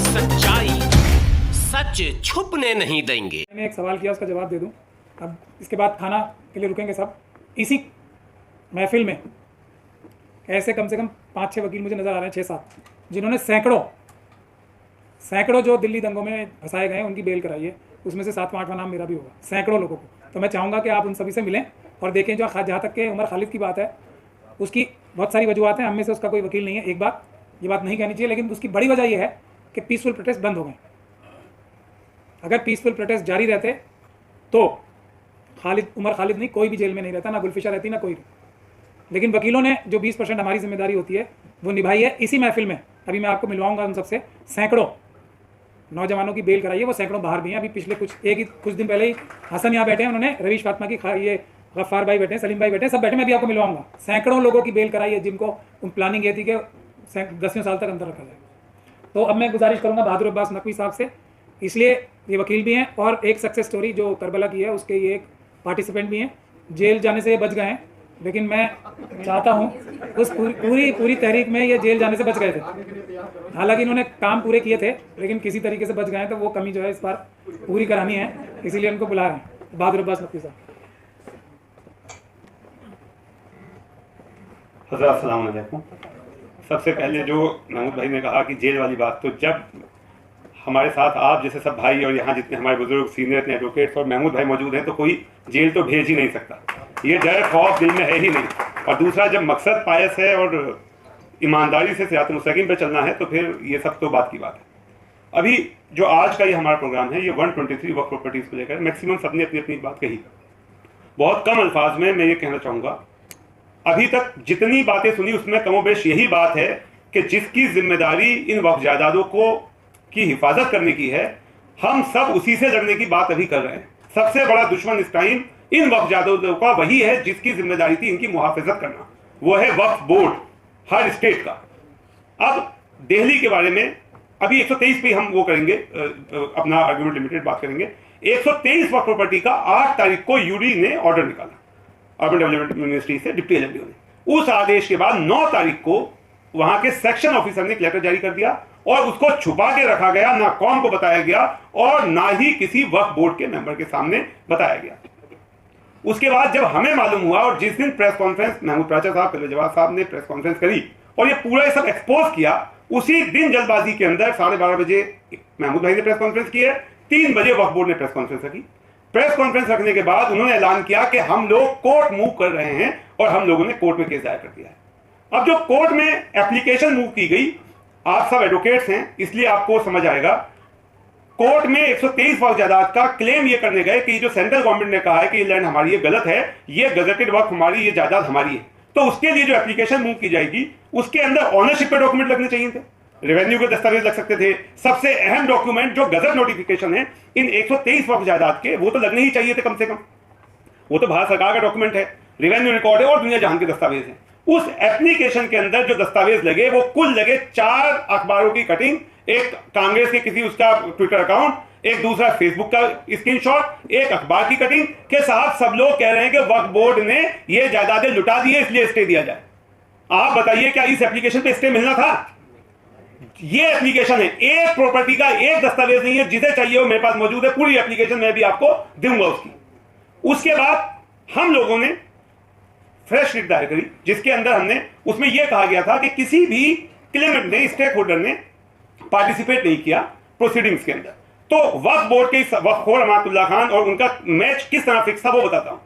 सच्चाई सच छुपने नहीं देंगे। मैंने एक सवाल किया, उसका जवाब दे दूं। अब इसके बाद खाना के लिए रुकेंगे सब। इसी महफिल में ऐसे कम से कम 5-6 वकील मुझे नज़र आ रहे हैं, 6-7, जिन्होंने सैकड़ों जो दिल्ली दंगों में फंसाए गए हैं उनकी बेल कराई है। उसमें से 7वां-8वां नाम मेरा भी होगा, सैकड़ों लोगों को। तो मैं चाहूँगा कि आप उन सभी से मिलें और देखें। जो जहाँ तक के उमर खालिद की बात है, उसकी बहुत सारी वजूहत हैं, हम में से उसका कोई वकील नहीं है। एक बात ये बात नहीं कहनी चाहिए, लेकिन उसकी बड़ी वजह यह है कि पीसफुल प्रोटेस्ट बंद हो गए। अगर पीसफुल प्रोटेस्ट जारी रहते तो उमर खालिद नहीं, कोई भी जेल में नहीं रहता, ना गुलफिशा रहती, ना कोई। लेकिन वकीलों ने जो 20% हमारी जिम्मेदारी होती है वो निभाई है। इसी महफिल में अभी मैं आपको मिलवाऊंगा उन सबसे। सैकड़ों नौजवानों की बेल कराई है, वो सैकड़ों बाहर भी हैं। अभी पिछले कुछ दिन पहले ही हसन यहाँ बैठे हैं, उन्होंने रवीश फातिमा की, ये गफ्फार भाई बैठे हैं, सलीम भाई बैठे हैं, सब बैठे। मैं भी आपको मिलवाऊंगा। सैकड़ों लोगों की बेल कराई है जिनको प्लानिंग ये थी कि 10 साल तक अंदर रखा जाए। तो अब मैं गुजारिश करूँगा बहादुर अब्बास नकवी साहब से, इसलिए ये वकील भी हैं और एक सक्सेस स्टोरी जो करबला की है उसके ये एक पार्टिसिपेंट भी हैं। जेल जाने से ये बच गए हैं, लेकिन मैं चाहता हूँ उस पूरी तहरीक में ये जेल जाने से बच गए थे। हालांकि इन्होंने काम पूरे किए थे, लेकिन किसी तरीके से बच गए हैं। तो वो कमी जो है इस बार पूरी करानी है, इसीलिए उनको बुला रहे हैं। बहादुर अब्बास नकवी साहब। हज़रत अस्सलाम वालेकुम। सबसे पहले जो महमूद भाई ने कहा कि जेल वाली बात, तो जब हमारे साथ आप जैसे सब भाई और यहाँ जितने हमारे बुजुर्ग सीनियर इतने एडवोकेट्स और महमूद भाई मौजूद हैं, तो कोई जेल तो भेज ही नहीं सकता। ये डर खौफ दिल में है ही नहीं। और दूसरा, जब मकसद पायस है और ईमानदारी से सिरात मुस्तकीम पे चलना है, तो फिर ये सब तो बात की बात है। अभी जो आज का ये हमारा प्रोग्राम है, ये 123 वक्फ प्रॉपर्टीज़ को लेकर मैक्सिमम सबने अपनी अपनी बात कही। बहुत कम अल्फाज में मैं ये कहना चाहूँगा, अभी तक जितनी बातें सुनी उसमें कमोबेश यही बात है कि जिसकी जिम्मेदारी इन वक्फ जायदादों की हिफाजत करने की है, हम सब उसी से लड़ने की बात अभी कर रहे हैं। सबसे बड़ा दुश्मन इस टाइम इन वक्फ जायदादों का वही है जिसकी जिम्मेदारी थी इनकी मुहाफिजत करना, वो है वक्फ बोर्ड हर स्टेट का। अब दिल्ली के बारे में अभी 123 पे हम वो करेंगे, अपना आर्गुमेंट लिमिटेड बात करेंगे। 123 वक्फ प्रॉपर्टी का 8 तारीख को यूडी ने ऑर्डर निकाला अर्बन डेवलपमेंट मिनिस्ट्री से, डिप्टी एलएमडी ने। उस आदेश के बाद 9 तारीख को वहां के सेक्शन ऑफिसर ने एक लेटर जारी कर दिया और उसको छुपा के रखा गया, ना कौम को बताया गया और ना ही किसी वक्फ बोर्ड के मेंबर के सामने बताया गया। उसके बाद जब हमें मालूम हुआ और जिस दिन प्रेस कॉन्फ्रेंस महमूद प्राचा साहब, कलवे जवाब साहब ने प्रेस कॉन्फ्रेंस करी और ये पूरा सब एक्सपोज किया, उसी दिन जल्दबाजी के अंदर 12:30 बजे महमूद भाई ने प्रेस कॉन्फ्रेंस की है, 3 बजे वक्फ बोर्ड ने प्रेस कॉन्फ्रेंस रखी। प्रेस कॉन्फ्रेंस रखने के बाद उन्होंने ऐलान किया कि हम लोग कोर्ट मूव कर रहे हैं और हम लोगों ने कोर्ट में केस दायर कर दिया है। अब जो कोर्ट में एप्लीकेशन मूव की गई, आप सब एडवोकेट्स हैं इसलिए आपको समझ आएगा। कोर्ट में 123 वक्फ जायदाद का क्लेम ये करने गए कि जो सेंट्रल गवर्नमेंट ने कहा है कि ये लैंड हमारी, ये गलत है, ये गजटेड वक्फ हमारी, ये जायदाद हमारी है। तो उसके लिए जो एप्लीकेशन मूव की जाएगी उसके अंदर ऑनरशिप के डॉक्यूमेंट लगने चाहिए थे, रेवेन्यू के दस्तावेज लग सकते थे। सबसे अहम डॉक्यूमेंट जो गजट नोटिफिकेशन है इन 123 वक्फ जायदाद के, वो तो लगने ही चाहिए थे कम से कम। वो तो भारत सरकार का डॉक्यूमेंट है, रेवेन्यू रिकॉर्ड है और दुनिया जहां के दस्तावेज हैं। उस एप्लीकेशन के अंदर जो दस्तावेज लगे वो कुल लगे 4 अखबारों की कटिंग, एक कांग्रेस के किसी उसका ट्विटर अकाउंट, एक दूसरा फेसबुक का स्क्रीनशॉट, एक अखबार की कटिंग के साथ सब लोग कह रहे हैं कि वक्फ बोर्ड ने ये जायदादें लुटा दी है इसलिए स्टे दिया जाए। आप बताइए क्या इस एप्लीकेशन पे स्टे मिलना था? ये एप्लीकेशन है, एक प्रॉपर्टी का एक दस्तावेज नहीं है, जिसे चाहिए वो मेरे पास मौजूद है, पूरी एप्लीकेशन मैं भी आपको दूंगा उसकी। उसके बाद हम लोगों ने फ्रेश रिट दायर करी जिसके अंदर हमने उसमें यह कहा गया था कि किसी भी क्लेमेंट ने, स्टेक होल्डर ने पार्टिसिपेट नहीं किया प्रोसीडिंग्स के अंदर। तो वक्फ बोर्ड के वक्फखोर अमानतुल्लाह खान और उनका मैच किस तरह फिक्स था वो बताता हूं।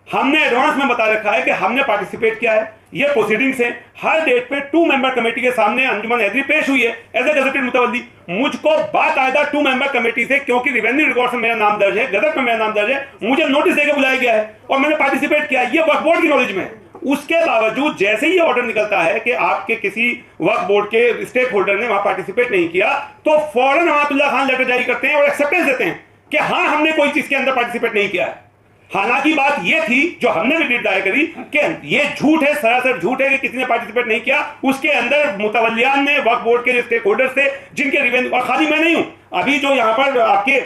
हमने एडवांस में बता रखा है कि हमने पार्टिसिपेट किया है, ये प्रोसीडिंग्स है। हर डेट पे 2 मेंबर कमेटी के सामने अंजुमन हैदरी पेश हुई है एज ए गजटेड मुतवल्ली। मुझको बाकायदा 2 मेंबर कमेटी से, क्योंकि रेवेन्यू रिकॉर्ड में मेरा नाम दर्ज है, गजट में मेरा नाम दर्ज है, मुझे नोटिस देकर बुलाया गया है और मैंने पार्टिसिपेट किया। ये वक्फ बोर्ड की नॉलेज में है। उसके बावजूद जैसे ही ऑर्डर निकलता है कि आपके किसी वक्फ बोर्ड के स्टेक होल्डर ने वहां पार्टिसिपेट नहीं किया, तो फौरन अमानतुल्लाह खान लेटर जारी करते हैं और एक्सेप्टेंस देते हैं कि हाँ हमने कोई चीज के अंदर पार्टिसिपेट नहीं किया है। हालांकि बात यह थी जो हमने भी दायर करी कि यह झूठ है, सरासर झूठ है कि किसी ने पार्टिसिपेट नहीं किया। उसके अंदर मुतवल्लियान ने, वक्फ बोर्ड के स्टेक होल्डर्स थे जिनके रेवेन्यू, और खाली मैं नहीं हूं, अभी जो यहां पर आपके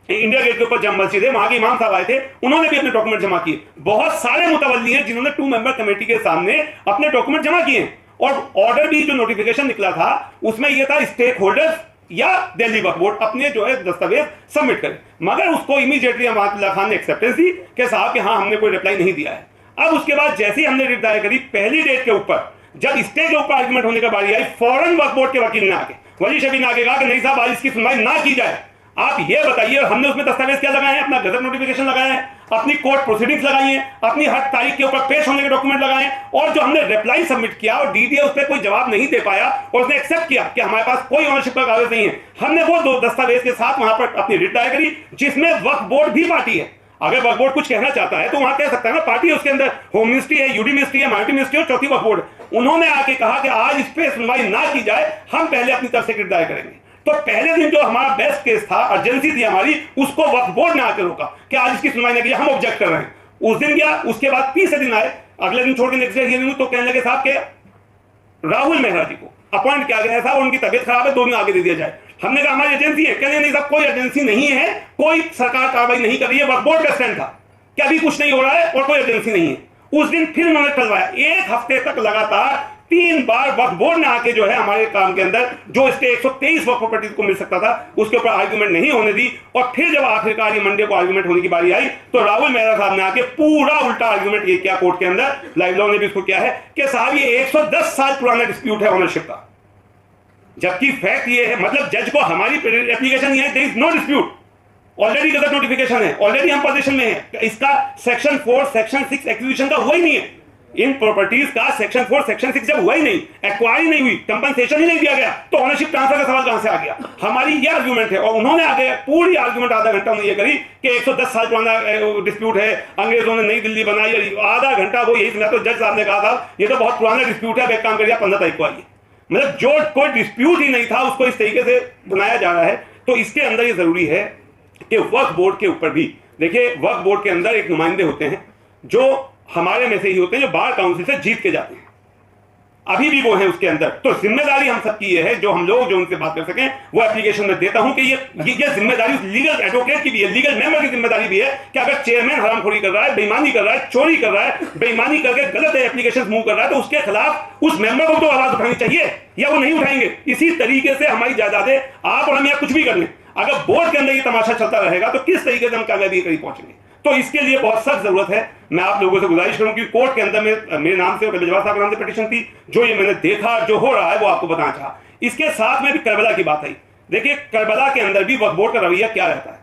इंडिया गेट के ऊपर जम मस्जिद है वहां के इमाम साहब आए थे, उन्होंने भी अपने डॉक्यूमेंट जमा किए। बहुत सारे मुतवल्ली हैं जिन्होंने 2 मेंबर कमेटी के सामने अपने डॉक्यूमेंट जमा किए। और ऑर्डर भी जो नोटिफिकेशन निकला था उसमें यह था स्टेक होल्डर्स या दिल्ली वक्फ बोर्ड अपने जो है दस्तावेज सबमिट करे। मगर उसको इमीडिएटली अमानतुल्लाह खान ने एक्सेप्टेंस दी कि साहब कि हाँ हमने कोई रिप्लाई नहीं दिया है। अब उसके बाद जैसे ही हमने रिट दायर करी, पहली डेट के ऊपर जब स्टे के ऊपर आर्गुमेंट होने का बारी आई, फौरन वक्फ बोर्ड के वकील ने आके, वली शबी ने आके कहा कि नहीं साहब आज इसकी सुनवाई ना की जाए, आप ये बताइए। हमने उसमें दस्तावेज क्या लगाए हैं? अपना गजट नोटिफिकेशन लगाए हैं, अपनी कोर्ट प्रोसीडिंग्स लगाई हैं, अपनी हर तारीख के ऊपर पेश होने के डॉक्यूमेंट लगाए हैं, और जो हमने रिप्लाई सबमिट किया और डीडीए उस पर कोई जवाब नहीं दे पाया और उसने एक्सेप्ट किया कि हमारे पास कोई ओनरशिप का कागज नहीं है, हमने वो दो दस्तावेज के साथ वहां पर अपनी रिट दायर करी, जिसमें वक्फ बोर्ड भी पार्टी है। अगर वक्फ बोर्ड कुछ कहना चाहता है तो वहां कह सकता है ना, पार्टी है उसके अंदर, होम मिनिस्ट्री है, यूडी मिनिस्ट्री है, माइनॉरिटी मिनिस्ट्री और चौथी वक्फ बोर्ड। उन्होंने आके कहा कि आज इस पे सुनवाई ना की जाए, हम पहले अपनी तरफ से रिट दायर करेंगे। तो पहले दिन जो हमारा बेस्ट केस था, अर्जेंसी थी हमारी, उसको वक्फ बोर्ड ने आकर रोका कि आज इसकी सुनवाई नहीं की, हम ऑब्जेक्ट कर रहे हैं। उस दिन गया, उसके बाद तीसरे दिन आए, अगले दिन छोड़ के नेक्स्ट डे हियरिंग, तो कहने लगे साहब के राहुल मेहरा जी को अपॉइंट किया गया है साहब, उनकी तबीयत खराब है, 2 दिन आगे दे दिया जाए। हमने कहा हमारी एजेंसी है, कहने नहीं साहब कोई एजेंसी नहीं है, कोई सरकार कार्रवाई नहीं कर रही है, वक्फ बोर्ड का स्टैंड था कि अभी कुछ नहीं हो रहा है और कोई एजेंसी नहीं है। उस दिन फिर उन्होंने टलवाया, 1 हफ्ते तक लगातार 3 बार वक्फ बोर्ड ने आके जो है हमारे काम के अंदर जो स्टे 123 वक्फ प्रॉपर्टीज को मिल सकता था उसके ऊपर आर्गुमेंट नहीं होने दी। और फिर जब आखिरकार ये मंडे को आर्गुमेंट होने की बारी आई तो राहुल मेहरा साहब ने आके पूरा उल्टा आर्गुमेंट ये किया कोर्ट के अंदर, लाइव लॉ ने भी इसको किया है कि साहब ये 110 साल पुराना डिस्प्यूट है ओनरशिप का, जबकि फैक्ट ये है, मतलब जज को हमारी एप्लीकेशन ये है, there is no dispute, already gazette notification है, ऑलरेडी हम पोजीशन में है, इसका सेक्शन 4 सेक्शन 6 एक्विजिशन का हुआ ही नहीं है, इन प्रॉपर्टीज का सेक्शन 4 सेक्शन 6 जब हुआ ही नहीं, एक्वायर नहीं हुई, कंपनसेशन ही नहीं दिया गया, तो ओनरशिप ट्रांसफर का सवाल कहां से आ गया? हमारी ये आर्गुमेंट है। और उन्होंने आगे पूरी आर्गुमेंट आधा घंटा में ये करी कि 110 साल पुराना डिस्प्यूट है, अंग्रेजों ने नई दिल्ली बनाई, आधा घंटा वो यही सुना। तो जज साहब ने कहा था ये तो बहुत पुराना डिस्प्यूट है, एक काम करिए 15 तारीख को आइए। मतलब जो कोई डिस्प्यूट ही नहीं था उसको इस तरीके से बनाया जा रहा है। तो इसके अंदर ये जरूरी है कि वक्फ बोर्ड के ऊपर भी देखिए, वक्फ बोर्ड के अंदर एक नुमाइंदे होते हैं जो हमारे में से ही होते हैं, जो बार काउंसिल से जीत के जाते हैं, अभी भी वो हैं उसके अंदर। तो जिम्मेदारी हम सबकी ये है, जो हम लोग जो उनसे बात कर सकें वो एप्लीकेशन में देता हूं कि ये जिम्मेदारी लीगल एडवोकेट की भी है, लीगल मेंबर की जिम्मेदारी भी है कि अगर चेयरमैन हरामखोरी कर रहा है, बेईमानी कर रहा है, चोरी कर रहा है, बेईमानी करके गलत एप्लीकेशन मूव कर रहा है, तो उसके खिलाफ उस मेंबर को तो आवाज उठानी चाहिए, या वो नहीं उठाएंगे। इसी तरीके से हमारी जायदादें आप और हम यहाँ कुछ भी कर लें, अगर बोर्ड के अंदर ये तमाशा चलता रहेगा तो किस तरीके से हम कामयाबी करीब पहुंचेंगे। तो इसके लिए बहुत सख्त जरूरत है। मैं आप लोगों से गुजारिश करूं कि कोर्ट के अंदर में मेरे नाम से और बिलजवार साहब के नाम से पिटीशन थी, जो ये मैंने देखा जो हो रहा है वो आपको बताना चाहा। इसके साथ में भी करबला की बात आई। देखिए करबला के अंदर भी वक्फ बोर्ड का रवैया क्या रहता है।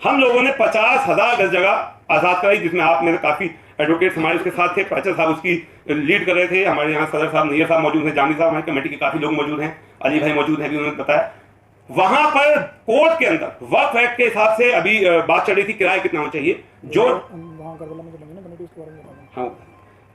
हम लोगों ने 50,000 गज जगह आजाद कराई, जिसमें आप मेरे काफी एडवोकेट्स हमारे उसके साथ थे, फैचर साहब उसकी लीड कर रहे थे, हमारे यहाँ सदर साहब नैयर साहब मौजूद हैं, जानी साहब हमारी कमेटी के काफी लोग मौजूद हैं, अली भाई मौजूद हैं, भी उन्होंने बताया। वहां पर कोर्ट के अंदर वक्फ एक्ट के हिसाब से अभी बात चल रही थी किराया कितना होना चाहिए, जो हाँ,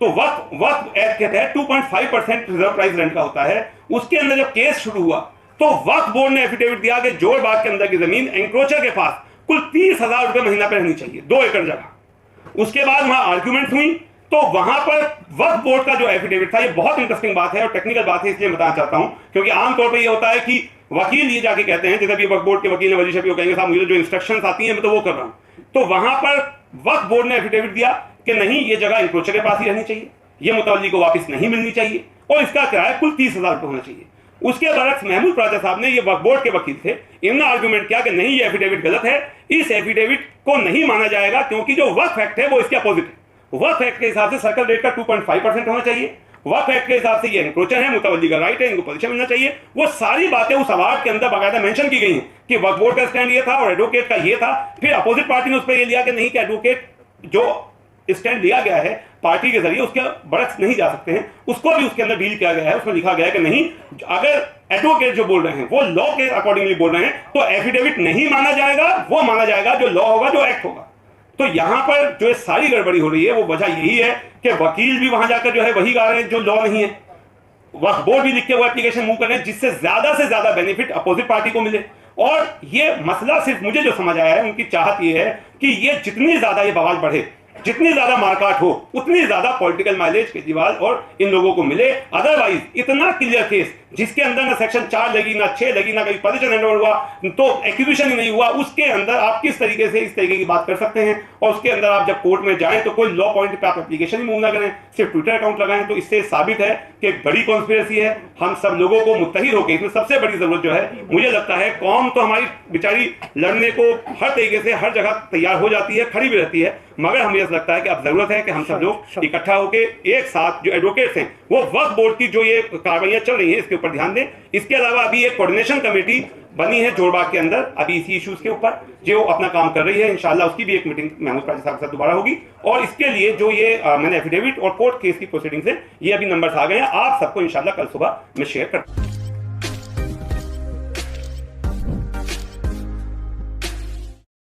तो वक्फ एक्ट के तहत 2.5% रिजर्व प्राइस रेंट का होता है। उसके अंदर जब केस शुरू हुआ तो वक्फ बोर्ड ने एफिडेविट दिया कि जोरबाग के अंदर की जमीन एंक्रोचर के पास कुल 30,000 रुपए महीना पर रहनी चाहिए, 2 एकड़ जगह। उसके बाद वहां आर्ग्यूमेंट हुई, तो वहां पर वक्फ बोर्ड का जो एफिडेविट था, ये बहुत इंटरेस्टिंग बात है और टेक्निकल बात है, इसलिए बताना चाहता हूं क्योंकि आमतौर पर यह होता है कि वकील ये जाके कहते हैं, जैसे भी वक्फ बोर्ड के वकील ने वजी शफी को कहेंगे साहब मुझे जो इंस्ट्रक्शंस आती हैं मैं तो वो कर रहा हूं। तो वहां पर वक्फ बोर्ड ने एफिडेविट दिया कि नहीं, ये जगह इंक्रोचर के पास ही रहनी चाहिए, ये मुतवल्ली को वापस नहीं मिलनी चाहिए और इसका किराया कुल 30,000 रुपये होना चाहिए। उसके बरक्स महमूद प्राचा साहब ने, ये वक्फ बोर्ड के वकील थे, इन्होंने आर्गुमेंट किया कि नहीं, ये एफिडेविट गलत है, इस एफिडेविट को नहीं माना जाएगा क्योंकि जो वक्फ एक्ट है वो इसके अपोजिट है। वक्फ एक्ट के हिसाब से सर्कल रेट का 2.5% होना चाहिए, वक्फ एक्ट के हिसाब से ये एंक्रोचर है, मुतवल्ली का राइट है, इनको पोजीशन मिलना चाहिए। वो सारी बातें उस अवार्ड के अंदर बाकायदा मेंशन की गई हैं कि वक्फ बोर्ड का स्टैंड ये था और एडवोकेट का ये था। फिर अपोजिट पार्टी ने उस पर ये लिया कि नहीं, कि एडवोकेट जो स्टैंड लिया गया है पार्टी के जरिए उसके बरक्स नहीं जा सकते हैं, उसको भी उसके अंदर डील किया गया है। उसमें लिखा गया है कि नहीं, अगर एडवोकेट जो बोल रहे हैं वो लॉ के अकॉर्डिंगली बोल रहे हैं तो एफिडेविट नहीं माना जाएगा, वो माना जाएगा जो लॉ होगा, जो एक्ट होगा। तो यहां पर जो सारी गड़बड़ी हो रही है वो वजह यही है कि वकील भी वहां जाकर जो है वही गा रहे हैं जो लॉ नहीं है, वक्फ बोर्ड भी लिख के वो एप्लीकेशन मूव कर रहे हैं जिससे ज्यादा से ज्यादा बेनिफिट अपोजिट पार्टी को मिले। और ये मसला सिर्फ मुझे जो समझ आया है, उनकी चाहत ये है कि ये जितनी ज्यादा ये बवाल बढ़े, जितनी ज्यादा मारकाट हो, उतनी ज्यादा पॉलिटिकल माइलेज केजरीवाल और इन लोगों को मिले। अदरवाइज इतना क्लियर केस जिसके अंदर ना सेक्शन 4 लगी, ना 6 लगी, ना कहीं पोजीशन हैंडओवर हुआ, तो एक्विजिशन ही नहीं हुआ, उसके अंदर आप किस तरीके से इस तरीके की बात कर सकते हैं? और उसके अंदर आप जब कोर्ट में जाएं तो कोई लॉ पॉइंट पे आप एप्लीकेशन ही मूव ना करें, सिर्फ ट्विटर अकाउंट लगाएं, तो इससे साबित है कि एक बड़ी कॉन्स्पिरेसी है। हम सब लोगों को मुत्तहिद होकर, इसमें सबसे बड़ी जरूरत जो है, मुझे लगता है कौम तो हमारी बेचारी लड़ने को हर तरीके से हर जगह तैयार हो जाती है, खड़ी भी रहती है, मगर हमें ऐसा लगता है कि अब जरूरत है कि हम सब लोग इकट्ठा होकर एक साथ, जो एडवोकेट्स हैं वो वक्फ बोर्ड की जो ये कार्रवाइयां चल रही हैं इसके ऊपर ध्यान दें। इसके अलावा अभी एक कोऑर्डिनेशन कमेटी बनी है जोड़बाग के अंदर, अभी इसी इश्यूज के ऊपर जो अपना काम कर रही है, इंशाल्लाह उसकी भी एक मीटिंग महमूद पाजी साहब के साथ दोबारा होगी। और इसके लिए जो ये मैंने एफिडेविट और कोर्ट केस की प्रोसीडिंग्स है, ये अभी नंबर्स आ गए हैं, आप सबको इंशाल्लाह कल सुबह मैं शेयर करता हूं।